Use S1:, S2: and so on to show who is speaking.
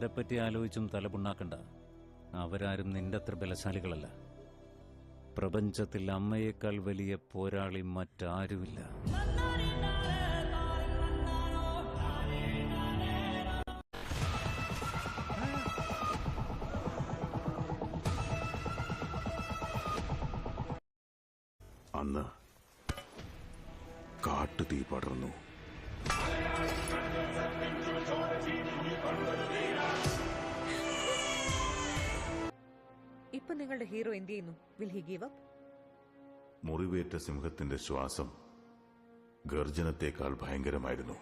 S1: ആരെപ്പറ്റി ആലോചിച്ചും തലപുണ്ണാക്കണ്ട. അവരാരും നിന്റെ അത്ര ബലശാലികളല്ല. പ്രപഞ്ചത്തിൽ അമ്മയേക്കാൾ വലിയ പോരാളി മറ്റാരുമില്ല.
S2: അന്ന് കാട്ടുതീ പടർന്നു.
S3: ഇപ്പൊ നിങ്ങളുടെ ഹീറോ എന്ത് ചെയ്യുന്നു? Will he give up?
S2: മുറിവേറ്റ സിംഹത്തിന്റെ ശ്വാസം ഗർജനത്തെക്കാൾ ഭയങ്കരമായിരുന്നു.